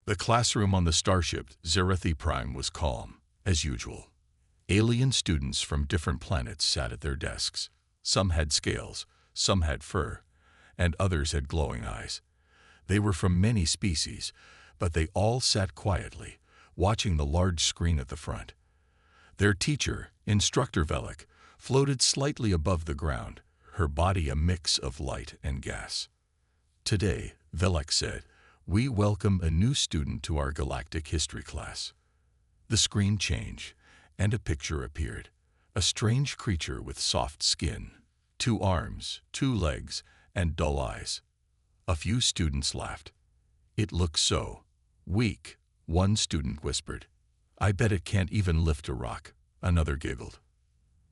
The classroom on the starship Zerathi Prime was calm, as usual. Alien students from different planets sat at their desks. Some had scales, some had fur, and others had glowing eyes. They were from many species, but they all sat quietly, watching the large screen at the front. Their teacher, Instructor Velik, floated slightly above the ground, her body a mix of light and gas. Today, Velik said, we welcome a new student to our galactic history class. The screen changed, and a picture appeared. A strange creature with soft skin, 2 arms, 2 legs, and dull eyes. A few students laughed. It looks so weak, one student whispered. I bet it can't even lift a rock, another giggled.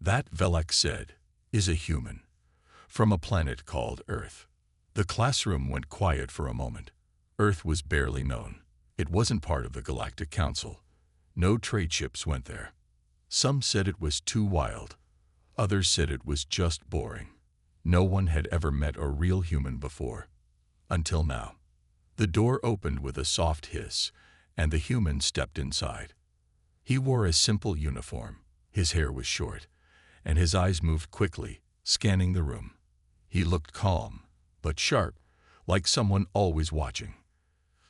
That, Velik said, is a human, from a planet called Earth. The classroom went quiet for a moment. Earth was barely known. It wasn't part of the Galactic Council. No trade ships went there. Some said it was too wild. Others said it was just boring. No one had ever met a real human before. Until now. The door opened with a soft hiss, and the human stepped inside. He wore a simple uniform. His hair was short, and his eyes moved quickly, scanning the room. He looked calm, but sharp, like someone always watching.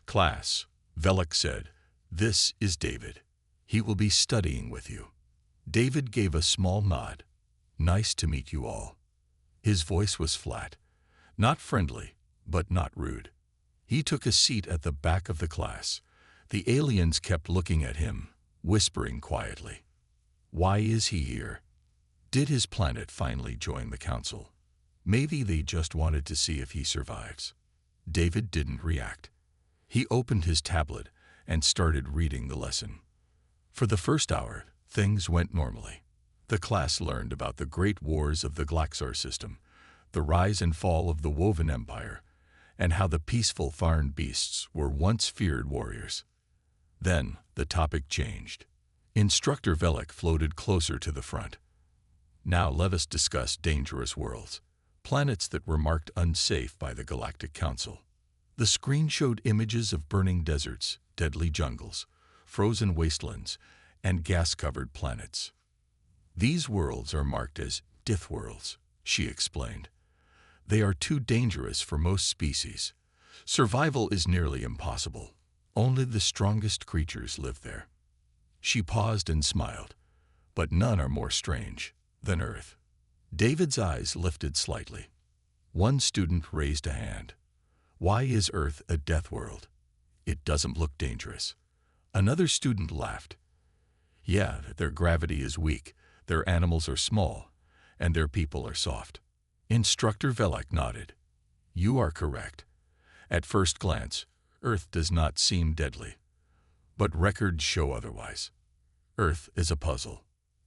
Class, Velik said, this is David. He will be studying with you. David gave a small nod. Nice to meet you all. His voice was flat, not friendly, but not rude. He took a seat at the back of the class. The aliens kept looking at him, whispering quietly. Why is he here? Did his planet finally join the council? Maybe they just wanted to see if he survives. David didn't react. He opened his tablet and started reading the lesson. For the first hour, things went normally. The class learned about the great wars of the Glaxar system, the rise and fall of the Woven Empire, and how the peaceful Farn beasts were once feared warriors. Then the topic changed. Instructor Velik floated closer to the front. Now let us discuss dangerous worlds, planets that were marked unsafe by the Galactic Council. The screen showed images of burning deserts, deadly jungles, frozen wastelands, and gas-covered planets. These worlds are marked as death worlds, she explained. They are too dangerous for most species. Survival is nearly impossible. Only the strongest creatures live there. She paused and smiled, but none are more strange than Earth. David's eyes lifted slightly. One student raised a hand. Why is Earth a death world? It doesn't look dangerous. Another student laughed. Yeah, their gravity is weak, their animals are small, and their people are soft. Instructor Velik nodded. You are correct. At first glance, Earth does not seem deadly. But records show otherwise. Earth is a puzzle.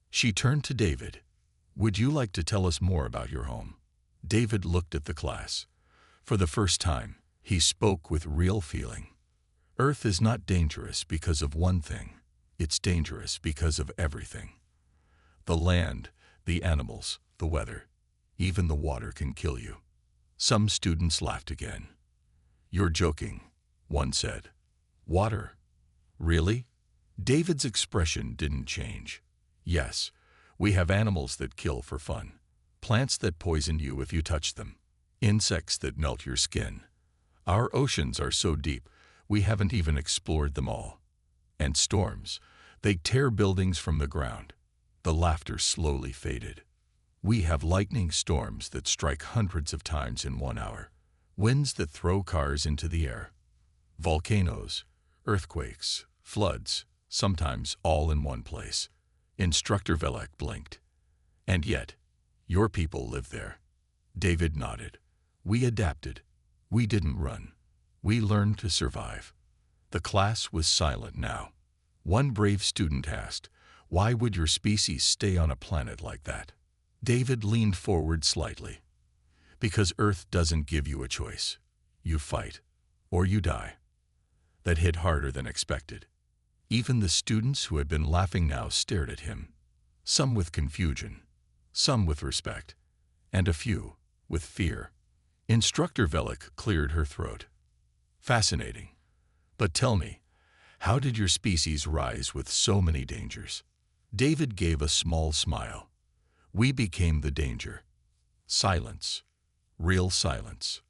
She turned to David. Would you like to tell us more about your home? David looked at the class. For the first time, he spoke with real feeling. Earth is not dangerous because of one thing. It's dangerous because of everything. The land, the animals, the weather, even the water can kill you. Some students laughed again. You're joking, one said. Water? Really? David's expression didn't change. Yes, we have animals that kill for fun, plants that poison you if you touch them, insects that melt your skin. Our oceans are so deep, we haven't even explored them all. And storms, they tear buildings from the ground. The laughter slowly faded. We have lightning storms that strike hundreds of times in 1 hour, winds that throw cars into the air, volcanoes, earthquakes, floods, sometimes all in one place. Instructor Velik blinked. And yet, your people live there. David nodded. We adapted. We didn't run. We learned to survive. The class was silent now. One brave student asked, why would your species stay on a planet like that? David leaned forward slightly. Because Earth doesn't give you a choice. You fight, or you die. That hit harder than expected. Even the students who had been laughing now stared at him. Some with confusion, some with respect, and a few with fear. Instructor Velik cleared her throat. Fascinating. But tell me, How did your species rise with so many dangers? David gave a small smile. We became the danger. Silence. Real silence.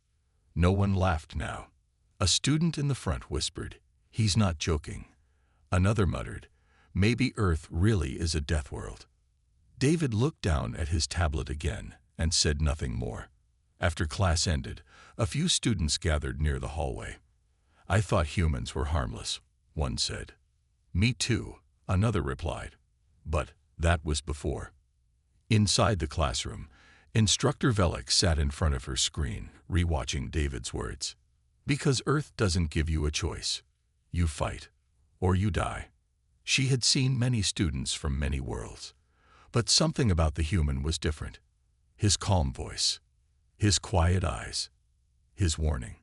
No one laughed now. A student in the front whispered, "He's not joking." Another muttered, "Maybe Earth really is a death world." David looked down at his tablet again and said nothing more. After class ended, a few students gathered near the hallway. "I thought humans were harmless," one said. "Me too," another replied. But that was before. Inside the classroom, Instructor Velik sat in front of her screen, rewatching David's words. "Because Earth doesn't give you a choice. You fight, or you die." She had seen many students from many worlds, but something about the human was different. His calm voice, his quiet eyes, his warning.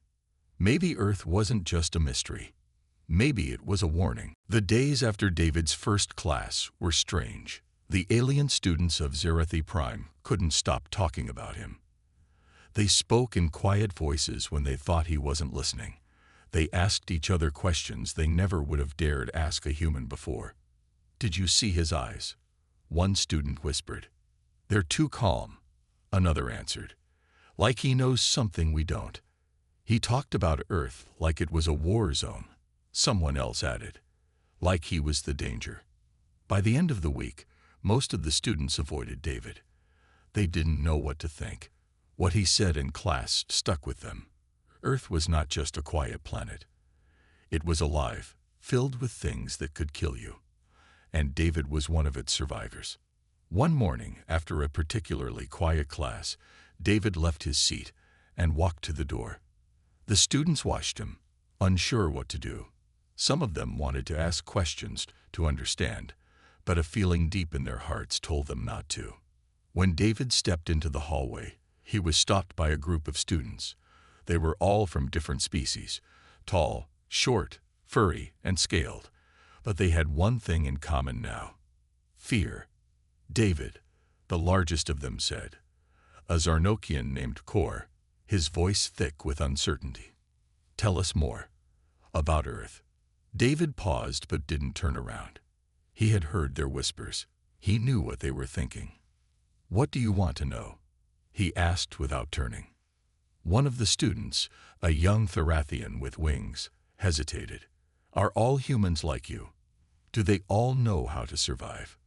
Maybe Earth wasn't just a mystery. Maybe it was a warning. The days after David's first class were strange. The alien students of Zerathi Prime couldn't stop talking about him. They spoke in quiet voices when they thought he wasn't listening. They asked each other questions they never would have dared ask a human before. "Did you see his eyes?" One student whispered. "They're too calm," another answered. "Like he knows something we don't." "He talked about Earth like it was a war zone," someone else added. "Like he was the danger." By the end of the week, most of the students avoided David. They didn't know what to think. What he said in class stuck with them. Earth was not just a quiet planet. It was alive, filled with things that could kill you. And David was one of its survivors. One morning, after a particularly quiet class, David left his seat and walked to the door. The students watched him, unsure what to do. Some of them wanted to ask questions to understand, but a feeling deep in their hearts told them not to. When David stepped into the hallway, he was stopped by a group of students. They were all from different species, tall, short, furry, and scaled, but they had one thing in common now: fear. "David," the largest of them said, a Zarnokian named Kor, his voice thick with uncertainty. "Tell us more about Earth." David paused but didn't turn around. He had heard their whispers. He knew what they were thinking. "What do you want to know?" he asked without turning. One of the students, a young Therathian with wings, hesitated. "Are all humans like you? Do they all know how to survive?"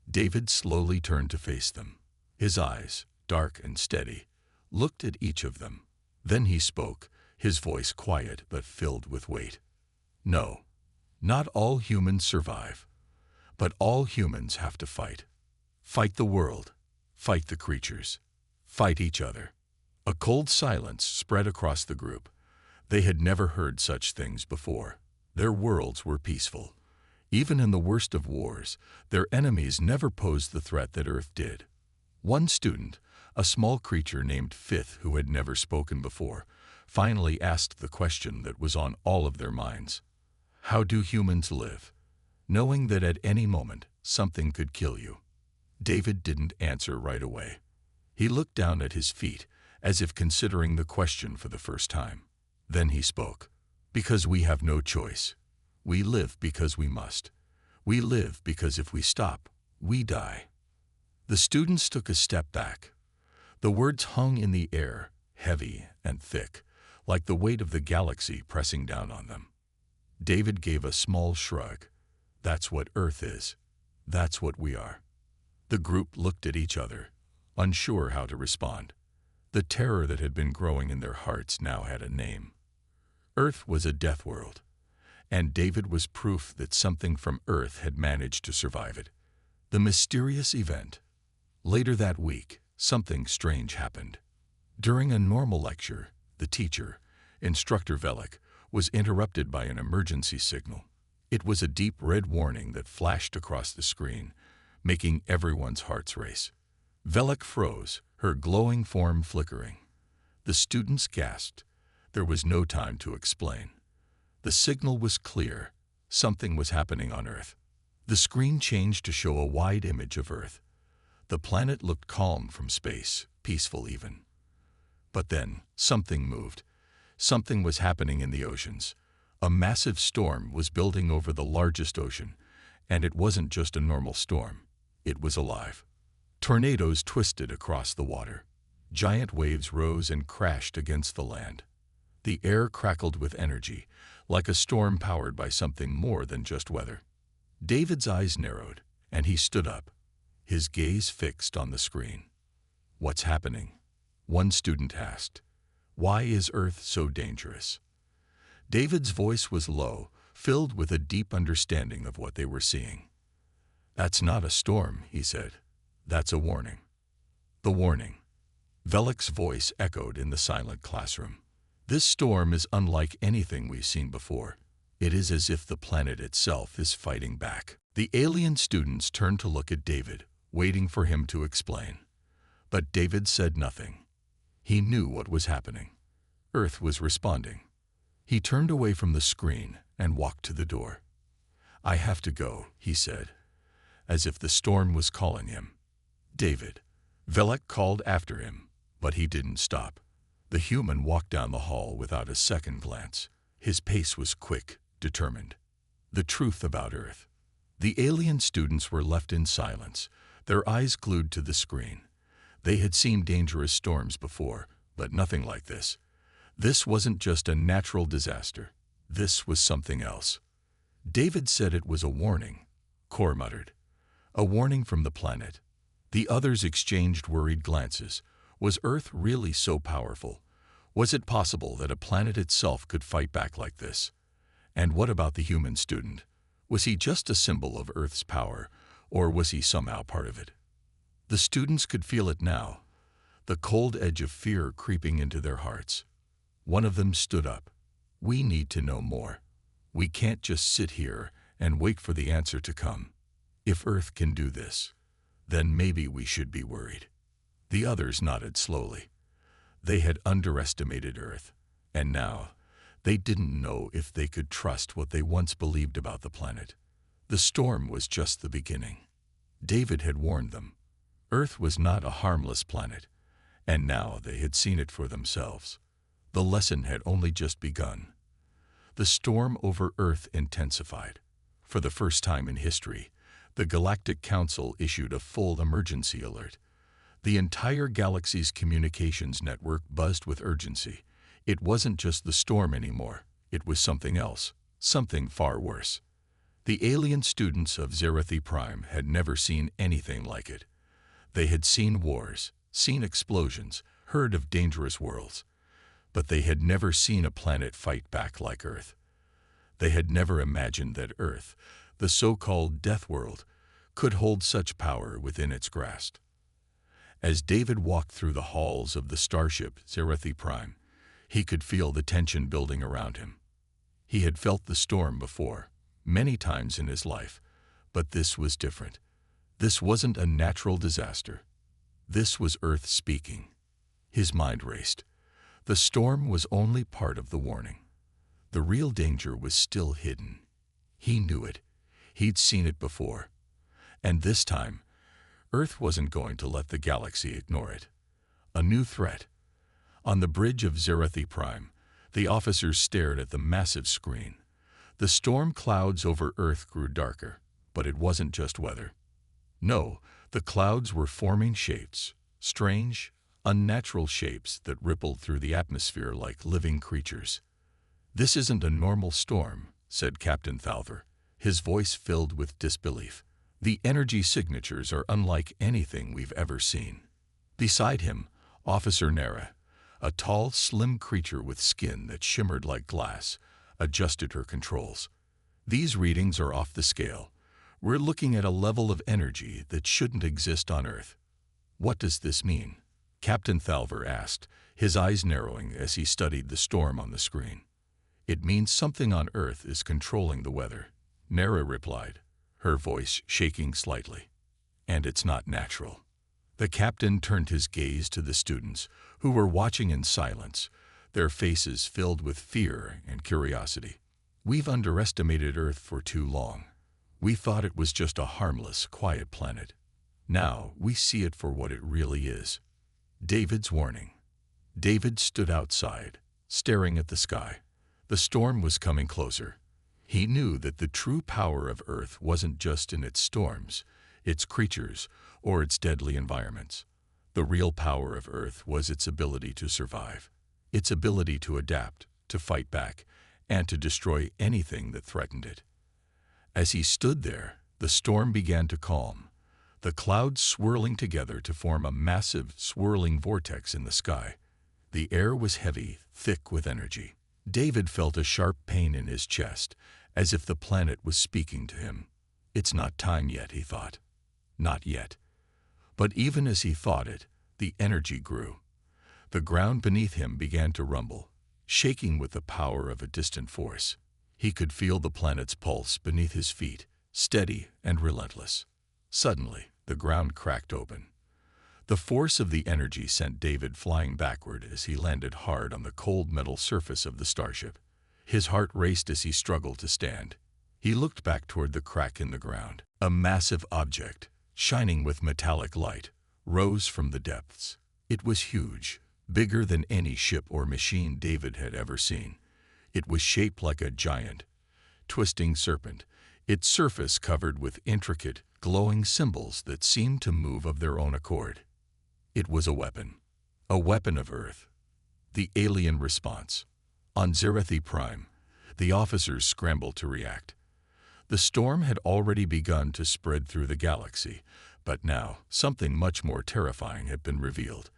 David slowly turned to face them. His eyes, dark and steady, looked at each of them. Then he spoke, his voice quiet but filled with weight. "No, not all humans survive. But all humans have to fight. Fight the world. Fight the creatures. Fight each other." A cold silence spread across the group. They had never heard such things before. Their worlds were peaceful. Even in the worst of wars, their enemies never posed the threat that Earth did. One student, a small creature named Fifth who had never spoken before, finally asked the question that was on all of their minds. "How do humans live, knowing that at any moment something could kill you?" David didn't answer right away. He looked down at his feet, as if considering the question for the first time. Then he spoke. "Because we have no choice. We live because we must. We live because if we stop, we die." The students took a step back. The words hung in the air, heavy and thick, like the weight of the galaxy pressing down on them. David gave a small shrug. "That's what Earth is. That's what we are." The group looked at each other, unsure how to respond. The terror that had been growing in their hearts now had a name. Earth was a death world, and David was proof that something from Earth had managed to survive it. The mysterious event. Later that week, something strange happened. During a normal lecture, the teacher, Instructor Velik, was interrupted by an emergency signal. It was a deep red warning that flashed across the screen, making everyone's hearts race. Velik froze, her glowing form flickering. The students gasped. There was no time to explain. The signal was clear. Something was happening on Earth. The screen changed to show a wide image of Earth. The planet looked calm from space, peaceful even. But then, something moved. Something was happening in the oceans. A massive storm was building over the largest ocean, and it wasn't just a normal storm. It was alive. Tornadoes twisted across the water. Giant waves rose and crashed against the land. The air crackled with energy, like a storm powered by something more than just weather. David's eyes narrowed, and he stood up, his gaze fixed on the screen. "What's happening?" one student asked. "Why is Earth so dangerous?" David's voice was low, filled with a deep understanding of what they were seeing. "That's not a storm," he said. "That's a warning." The warning. Velik's voice echoed in the silent classroom. "This storm is unlike anything we've seen before. It is as if the planet itself is fighting back." The alien students turned to look at David, waiting for him to explain. But David said nothing. He knew what was happening. Earth was responding. He turned away from the screen and walked to the door. "I have to go," he said, as if the storm was calling him. "David." Velik called after him, but he didn't stop. The human walked down the hall without a second glance. His pace was quick, determined. The truth about Earth. The alien students were left in silence, their eyes glued to the screen. They had seen dangerous storms before, but nothing like this. This wasn't just a natural disaster. This was something else. David said it was a warning, Kor muttered. A warning from the planet. The others exchanged worried glances. Was Earth really so powerful? Was it possible that a planet itself could fight back like this? And what about the human student? Was he just a symbol of Earth's power, or was he somehow part of it? The students could feel it now, the cold edge of fear creeping into their hearts. One of them stood up. "We need to know more. We can't just sit here and wait for the answer to come. If Earth can do this, then maybe we should be worried." The others nodded slowly. They had underestimated Earth, and now they didn't know if they could trust what they once believed about the planet. The storm was just the beginning. David had warned them. Earth was not a harmless planet, and now they had seen it for themselves. The lesson had only just begun. The storm over Earth intensified. For the first time in history, the Galactic Council issued a full emergency alert. The entire galaxy's communications network buzzed with urgency. It wasn't just the storm anymore. It was something else, something far worse. The alien students of Zerathi Prime had never seen anything like it. They had seen wars, seen explosions, heard of dangerous worlds, but they had never seen a planet fight back like Earth. They had never imagined that Earth, the so-called Death World, could hold such power within its grasp. As David walked through the halls of the starship Zerathi Prime, he could feel the tension building around him. He had felt the storm before, many times in his life, but this was different. This wasn't a natural disaster. This was Earth speaking. His mind raced. The storm was only part of the warning. The real danger was still hidden. He knew it. He'd seen it before. And this time, Earth wasn't going to let the galaxy ignore it. A new threat. On the bridge of Zerathi Prime, the officers stared at the massive screen. The storm clouds over Earth grew darker, but it wasn't just weather. No, the clouds were forming shapes, strange, unnatural shapes that rippled through the atmosphere like living creatures. "This isn't a normal storm," said Captain Thalver, his voice filled with disbelief. "The energy signatures are unlike anything we've ever seen." Beside him, Officer Nara, a tall, slim creature with skin that shimmered like glass, adjusted her controls. "These readings are off the scale. We're looking at a level of energy that shouldn't exist on Earth." "What does this mean?" Captain Thalver asked, his eyes narrowing as he studied the storm on the screen. "It means something on Earth is controlling the weather," Nara replied, her voice shaking slightly. "And it's not natural." The captain turned his gaze to the students, who were watching in silence, their faces filled with fear and curiosity. "We've underestimated Earth for too long. We thought it was just a harmless, quiet planet. Now we see it for what it really is." David's warning. David stood outside, staring at the sky. The storm was coming closer. He knew that the true power of Earth wasn't just in its storms, its creatures, or its deadly environments. The real power of Earth was its ability to survive, its ability to adapt, to fight back, and to destroy anything that threatened it. As he stood there, the storm began to calm, the clouds swirling together to form a massive, swirling vortex in the sky. The air was heavy, thick with energy. David felt a sharp pain in his chest, as if the planet was speaking to him. It's not time yet, he thought. Not yet. But even as he thought it, the energy grew. The ground beneath him began to rumble, shaking with the power of a distant force. He could feel the planet's pulse beneath his feet, steady and relentless. Suddenly, the ground cracked open. The force of the energy sent David flying backward as he landed hard on the cold metal surface of the starship. His heart raced as he struggled to stand. He looked back toward the crack in the ground. A massive object, shining with metallic light, rose from the depths. It was huge, bigger than any ship or machine David had ever seen. It was shaped like a giant, twisting serpent, its surface covered with intricate, glowing symbols that seemed to move of their own accord. It was a weapon of Earth. The alien response. On Zerathi Prime, the officers scrambled to react. The storm had already begun to spread through the galaxy, but now something much more terrifying had been revealed.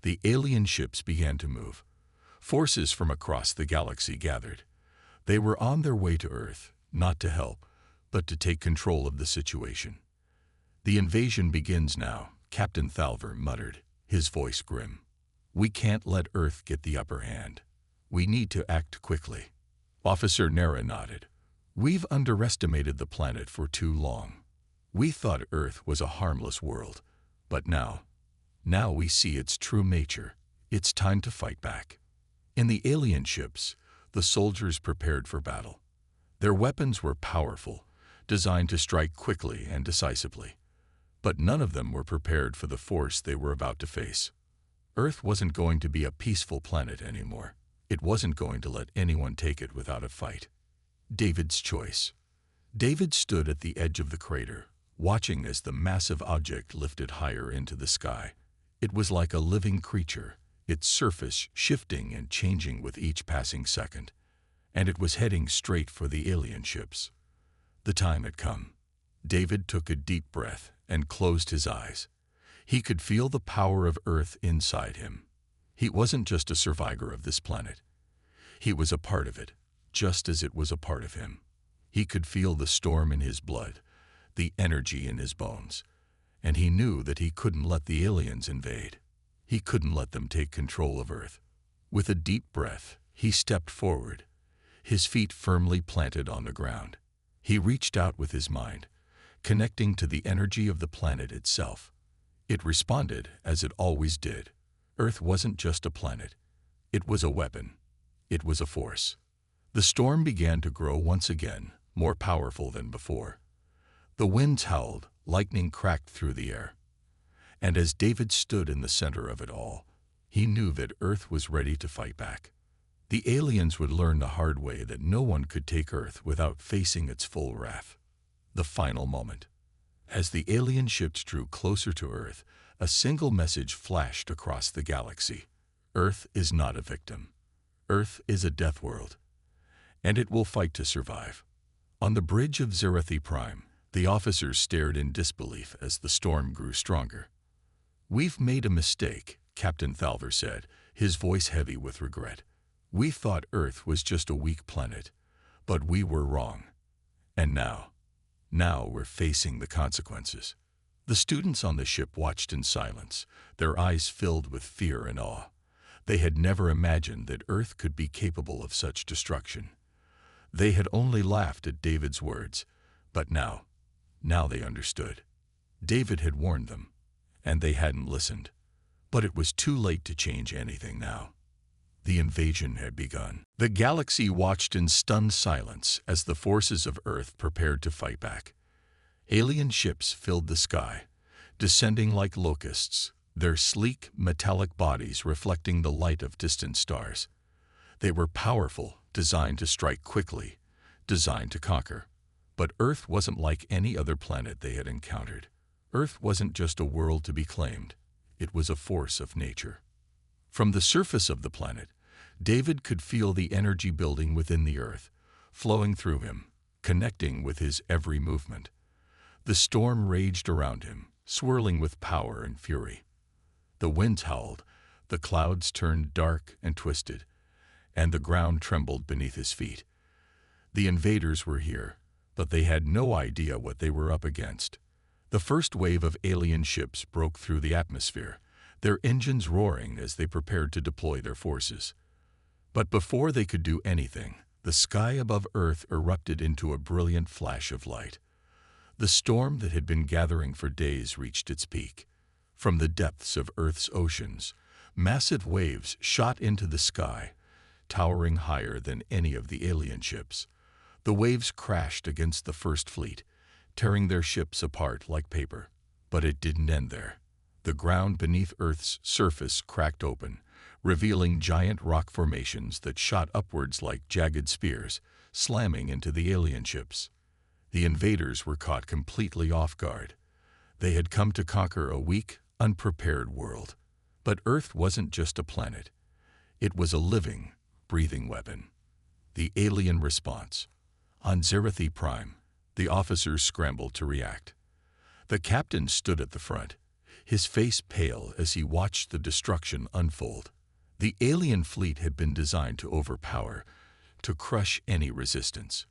The alien ships began to move. Forces from across the galaxy gathered. They were on their way to Earth, not to help, but to take control of the situation. "The invasion begins now," Captain Thalver muttered, his voice grim. "We can't let Earth get the upper hand. We need to act quickly." Officer Nera nodded. "We've underestimated the planet for too long. We thought Earth was a harmless world, but now we see its true nature. It's time to fight back." In the alien ships, the soldiers prepared for battle. Their weapons were powerful, designed to strike quickly and decisively. But none of them were prepared for the force they were about to face. Earth wasn't going to be a peaceful planet anymore. It wasn't going to let anyone take it without a fight. David's choice. David stood at the edge of the crater, watching as the massive object lifted higher into the sky. It was like a living creature, its surface shifting and changing with each passing second. And it was heading straight for the alien ships. The time had come. David took a deep breath and closed his eyes. He could feel the power of Earth inside him. He wasn't just a survivor of this planet. He was a part of it, just as it was a part of him. He could feel the storm in his blood, the energy in his bones, and he knew that he couldn't let the aliens invade. He couldn't let them take control of Earth. With a deep breath, he stepped forward, his feet firmly planted on the ground. He reached out with his mind, connecting to the energy of the planet itself. It responded as it always did. Earth wasn't just a planet. It was a weapon. It was a force. The storm began to grow once again, more powerful than before. The winds howled, lightning cracked through the air. And as David stood in the center of it all, he knew that Earth was ready to fight back. The aliens would learn the hard way that no one could take Earth without facing its full wrath. The final moment. As the alien ships drew closer to Earth, a single message flashed across the galaxy. Earth is not a victim. Earth is a death world, and it will fight to survive. On the bridge of Zerathi Prime, the officers stared in disbelief as the storm grew stronger. "We've made a mistake," Captain Thalver said, his voice heavy with regret. "We thought Earth was just a weak planet, but we were wrong. And now we're facing the consequences." The students on the ship watched in silence, their eyes filled with fear and awe. They had never imagined that Earth could be capable of such destruction. They had only laughed at David's words, but now they understood. David had warned them, and they hadn't listened. But it was too late to change anything now. The invasion had begun. The galaxy watched in stunned silence as the forces of Earth prepared to fight back. Alien ships filled the sky, descending like locusts, their sleek, metallic bodies reflecting the light of distant stars. They were powerful, designed to strike quickly, designed to conquer. But Earth wasn't like any other planet they had encountered. Earth wasn't just a world to be claimed. It was a force of nature. From the surface of the planet, David could feel the energy building within the Earth, flowing through him, connecting with his every movement. The storm raged around him, swirling with power and fury. The winds howled, the clouds turned dark and twisted, and the ground trembled beneath his feet. The invaders were here, but they had no idea what they were up against. The first wave of alien ships broke through the atmosphere, their engines roaring as they prepared to deploy their forces. But before they could do anything, the sky above Earth erupted into a brilliant flash of light. The storm that had been gathering for days reached its peak. From the depths of Earth's oceans, massive waves shot into the sky, towering higher than any of the alien ships. The waves crashed against the First Fleet, tearing their ships apart like paper. But it didn't end there. The ground beneath Earth's surface cracked open, revealing giant rock formations that shot upwards like jagged spears, slamming into the alien ships. The invaders were caught completely off guard. They had come to conquer a weak, unprepared world. But Earth wasn't just a planet. It was a living, breathing weapon. The alien response. On Zerathi Prime, the officers scrambled to react. The captain stood at the front, his face pale as he watched the destruction unfold. The alien fleet had been designed to overpower, to crush any resistance.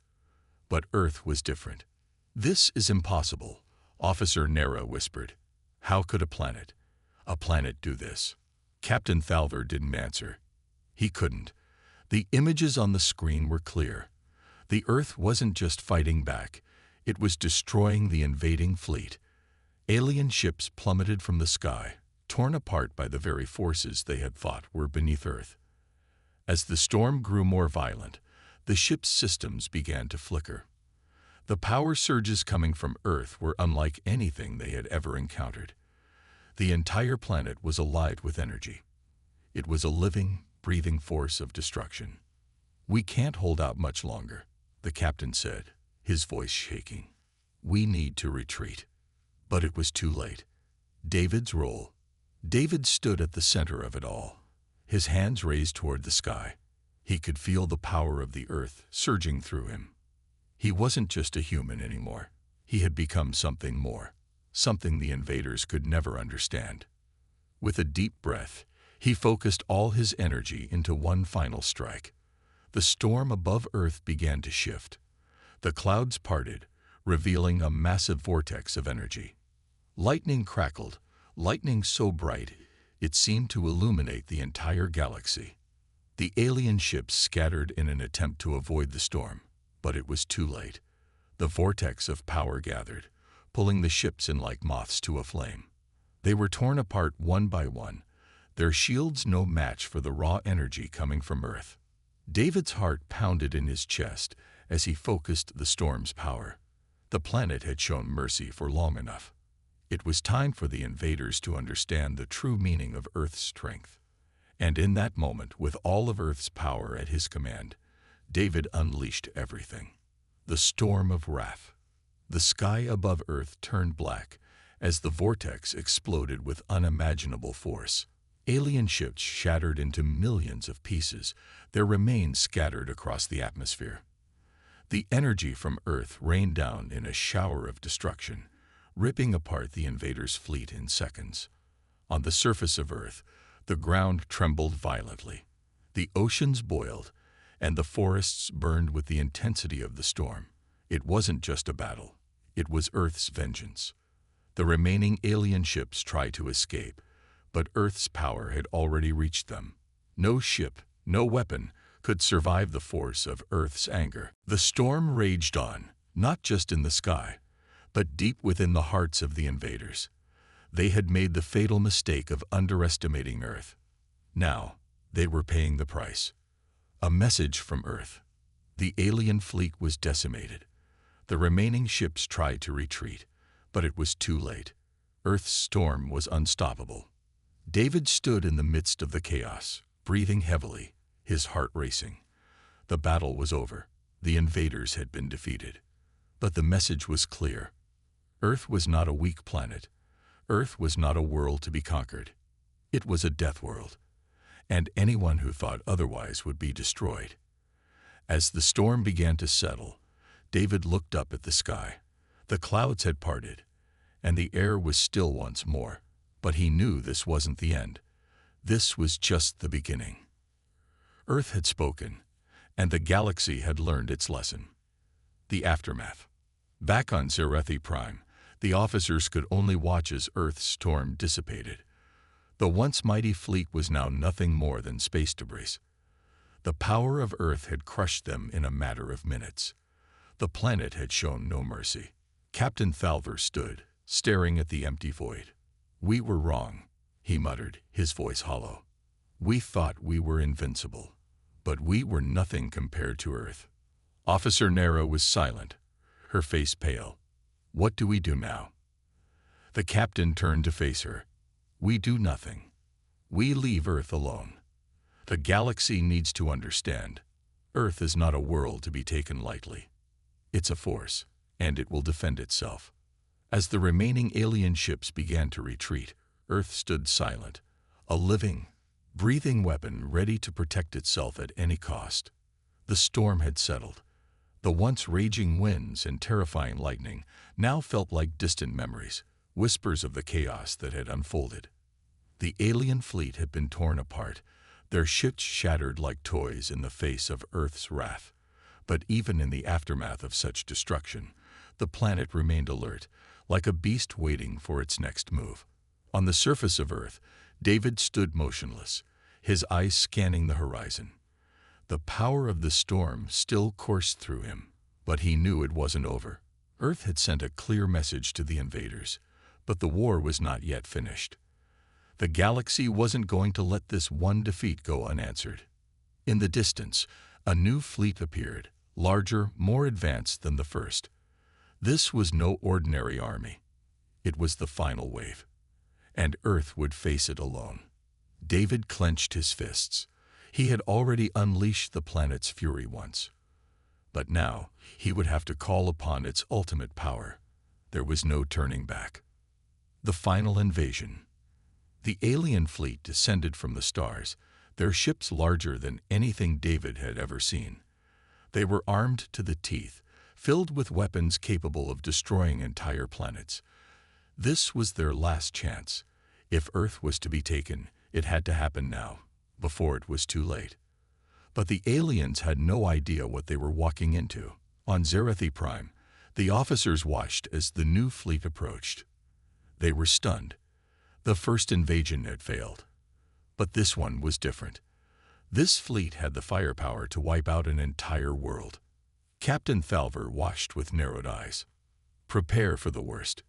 But Earth was different. "This is impossible," Officer Nera whispered. "How could a planet do this?" Captain Thalver didn't answer. He couldn't. The images on the screen were clear. The Earth wasn't just fighting back, it was destroying the invading fleet. Alien ships plummeted from the sky, torn apart by the very forces they had thought were beneath Earth. As the storm grew more violent, the ship's systems began to flicker. The power surges coming from Earth were unlike anything they had ever encountered. The entire planet was alive with energy. It was a living, breathing force of destruction. "We can't hold out much longer," the captain said, his voice shaking. "We need to retreat." But it was too late. David's role. David stood at the center of it all, his hands raised toward the sky. He could feel the power of the Earth surging through him. He wasn't just a human anymore. He had become something more, something the invaders could never understand. With a deep breath, he focused all his energy into one final strike. The storm above Earth began to shift. The clouds parted, revealing a massive vortex of energy. Lightning crackled, lightning so bright it seemed to illuminate the entire galaxy. The alien ships scattered in an attempt to avoid the storm, but it was too late. The vortex of power gathered, pulling the ships in like moths to a flame. They were torn apart one by one, their shields no match for the raw energy coming from Earth. David's heart pounded in his chest as he focused the storm's power. The planet had shown mercy for long enough. It was time for the invaders to understand the true meaning of Earth's strength. And in that moment, with all of Earth's power at his command, David unleashed everything. The storm of wrath. The sky above Earth turned black as the vortex exploded with unimaginable force. Alien ships shattered into millions of pieces, their remains scattered across the atmosphere. The energy from Earth rained down in a shower of destruction, ripping apart the invaders' fleet in seconds. On the surface of Earth, the ground trembled violently. The oceans boiled, and the forests burned with the intensity of the storm. It wasn't just a battle. It was Earth's vengeance. The remaining alien ships tried to escape, but Earth's power had already reached them. No ship, no weapon, could survive the force of Earth's anger. The storm raged on, not just in the sky, but deep within the hearts of the invaders. They had made the fatal mistake of underestimating Earth. Now, they were paying the price. A message from Earth. The alien fleet was decimated. The remaining ships tried to retreat, but it was too late. Earth's storm was unstoppable. David stood in the midst of the chaos, breathing heavily, his heart racing. The battle was over. The invaders had been defeated. But the message was clear. Earth was not a weak planet. Earth was not a world to be conquered. It was a death world, and anyone who thought otherwise would be destroyed. As the storm began to settle, David looked up at the sky. The clouds had parted, and the air was still once more, but he knew this wasn't the end. This was just the beginning. Earth had spoken, and the galaxy had learned its lesson. The aftermath. Back on Zerathi Prime, the officers could only watch as Earth's storm dissipated. The once mighty fleet was now nothing more than space debris. The power of Earth had crushed them in a matter of minutes. The planet had shown no mercy. Captain Thalver stood, staring at the empty void. "We were wrong," he muttered, his voice hollow. "We thought we were invincible, but we were nothing compared to Earth." Officer Nero was silent, her face pale. "What do we do now?" The captain turned to face her. "We do nothing. We leave Earth alone. The galaxy needs to understand. Earth is not a world to be taken lightly. It's a force, and it will defend itself." As the remaining alien ships began to retreat, Earth stood silent, a living, breathing weapon ready to protect itself at any cost. The storm had settled. The once raging winds and terrifying lightning now felt like distant memories, whispers of the chaos that had unfolded. The alien fleet had been torn apart, their ships shattered like toys in the face of Earth's wrath. But even in the aftermath of such destruction, the planet remained alert, like a beast waiting for its next move. On the surface of Earth, David stood motionless, his eyes scanning the horizon. The power of the storm still coursed through him, but he knew it wasn't over. Earth had sent a clear message to the invaders, but the war was not yet finished. The galaxy wasn't going to let this one defeat go unanswered. In the distance, a new fleet appeared, larger, more advanced than the first. This was no ordinary army. It was the final wave, and Earth would face it alone. David clenched his fists. He had already unleashed the planet's fury once. But now, he would have to call upon its ultimate power. There was no turning back. The final invasion. The alien fleet descended from the stars, their ships larger than anything David had ever seen. They were armed to the teeth, filled with weapons capable of destroying entire planets. This was their last chance. If Earth was to be taken, it had to happen now, before it was too late. But the aliens had no idea what they were walking into. On Zerathi Prime, the officers watched as the new fleet approached. They were stunned. The first invasion had failed. But this one was different. This fleet had the firepower to wipe out an entire world. Captain Thalver watched with narrowed eyes. "Prepare for the worst.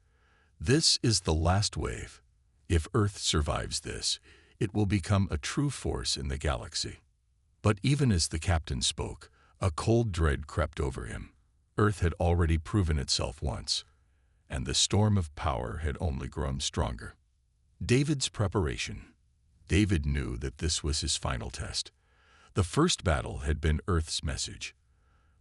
This is the last wave. If Earth survives this, it will become a true force in the galaxy." But even as the captain spoke, a cold dread crept over him. Earth had already proven itself once, and the storm of power had only grown stronger. David's preparation. David knew that this was his final test. The first battle had been Earth's message.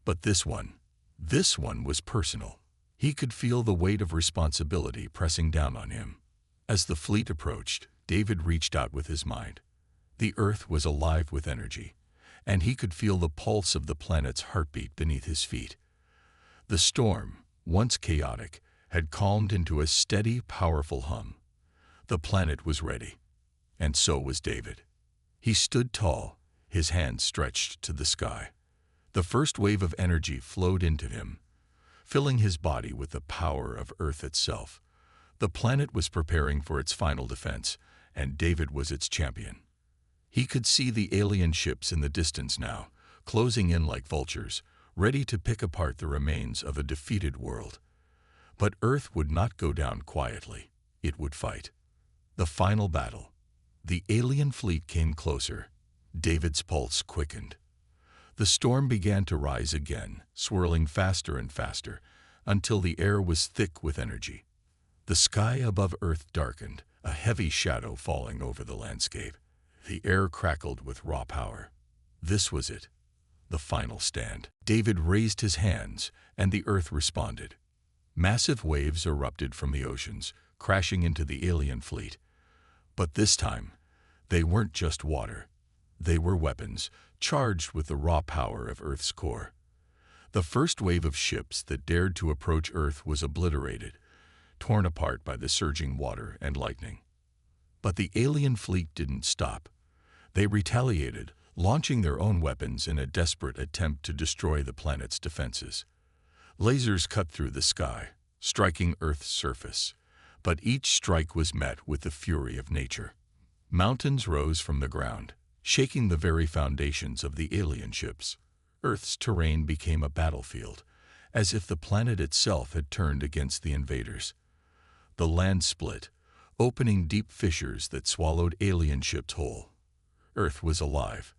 But this one was personal. He could feel the weight of responsibility pressing down on him. As the fleet approached, David reached out with his mind. The Earth was alive with energy, and he could feel the pulse of the planet's heartbeat beneath his feet. The storm, once chaotic, had calmed into a steady, powerful hum. The planet was ready, and so was David. He stood tall, his hands stretched to the sky. The first wave of energy flowed into him, filling his body with the power of Earth itself. The planet was preparing for its final defense, and David was its champion. He could see the alien ships in the distance now, closing in like vultures, ready to pick apart the remains of a defeated world. But Earth would not go down quietly. It would fight. The final battle. The alien fleet came closer. David's pulse quickened. The storm began to rise again, swirling faster and faster, until the air was thick with energy. The sky above Earth darkened, a heavy shadow falling over the landscape. The air crackled with raw power. This was it. the final stand. David raised his hands, and the Earth responded. Massive waves erupted from the oceans, crashing into the alien fleet. But this time, they weren't just water. They were weapons, charged with the raw power of Earth's core. The first wave of ships that dared to approach Earth was obliterated, torn apart by the surging water and lightning. But the alien fleet didn't stop. They retaliated, launching their own weapons in a desperate attempt to destroy the planet's defenses. Lasers cut through the sky, striking Earth's surface, but each strike was met with the fury of nature. Mountains rose from the ground, shaking the very foundations of the alien ships. Earth's terrain became a battlefield, as if the planet itself had turned against the invaders. The land split, opening deep fissures that swallowed alien ships whole. Earth was alive,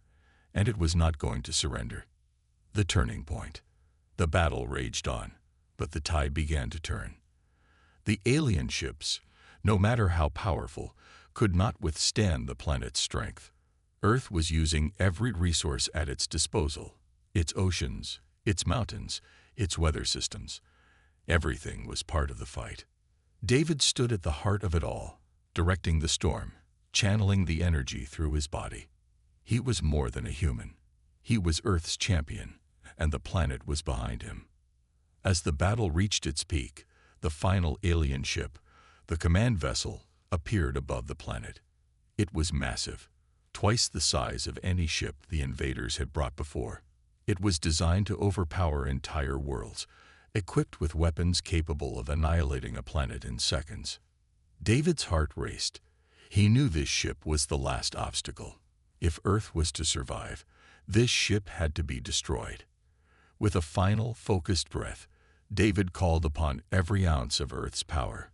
and it was not going to surrender. The turning point. The battle raged on, but the tide began to turn. The alien ships, no matter how powerful, could not withstand the planet's strength. Earth was using every resource at its disposal. Its oceans, its mountains, its weather systems. Everything was part of the fight. David stood at the heart of it all, directing the storm, channeling the energy through his body. He was more than a human. He was Earth's champion, and the planet was behind him. As the battle reached its peak, the final alien ship, the command vessel, appeared above the planet. It was massive, twice the size of any ship the invaders had brought before. It was designed to overpower entire worlds, equipped with weapons capable of annihilating a planet in seconds. David's heart raced. He knew this ship was the last obstacle. If Earth was to survive, this ship had to be destroyed. With a final, focused breath, David called upon every ounce of Earth's power.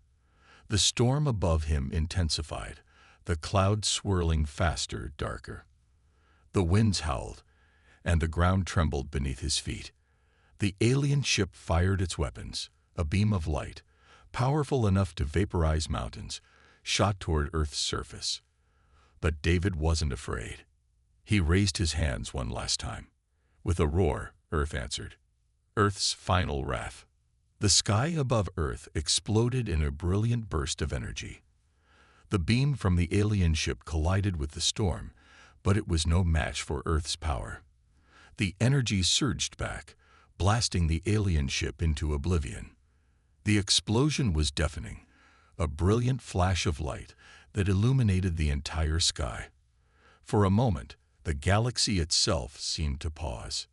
The storm above him intensified, the clouds swirling faster, darker. The winds howled, and the ground trembled beneath his feet. The alien ship fired its weapons, a beam of light, powerful enough to vaporize mountains, shot toward Earth's surface. But David wasn't afraid. He raised his hands one last time. With a roar, Earth answered. Earth's final wrath. The sky above Earth exploded in a brilliant burst of energy. The beam from the alien ship collided with the storm, but it was no match for Earth's power. The energy surged back, blasting the alien ship into oblivion. The explosion was deafening, a brilliant flash of light that illuminated the entire sky. For a moment, the galaxy itself seemed to pause.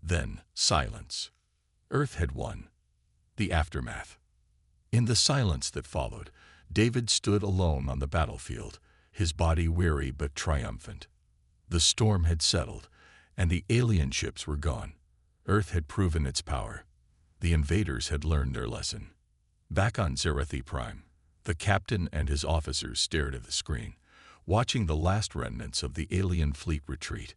Then, silence. Earth had won. The aftermath. In the silence that followed, David stood alone on the battlefield, his body weary but triumphant. The storm had settled, and the alien ships were gone. Earth had proven its power. The invaders had learned their lesson. Back on Zerathi Prime, the captain and his officers stared at the screen, watching the last remnants of the alien fleet retreat.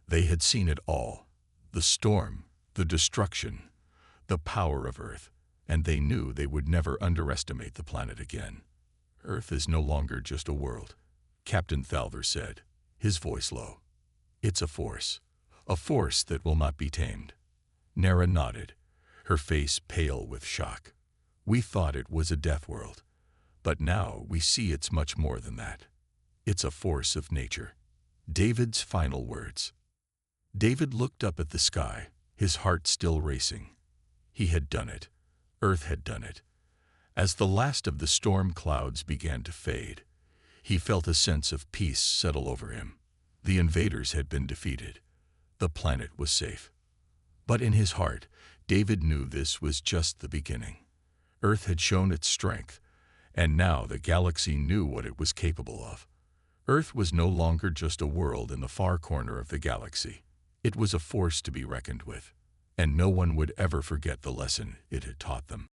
They had seen it all. The storm, the destruction, the power of Earth, and they knew they would never underestimate the planet again. Earth is no longer just a world, Captain Thalver said, his voice low. It's a force that will not be tamed. Nara nodded, her face pale with shock. We thought it was a death world, but now we see it's much more than that. It's a force of nature. David's final words. David looked up at the sky, his heart still racing. He had done it. Earth had done it. As the last of the storm clouds began to fade, he felt a sense of peace settle over him. The invaders had been defeated. The planet was safe. But in his heart, David knew this was just the beginning. Earth had shown its strength, and now the galaxy knew what it was capable of. Earth was no longer just a world in the far corner of the galaxy. It was a force to be reckoned with, and no one would ever forget the lesson it had taught them.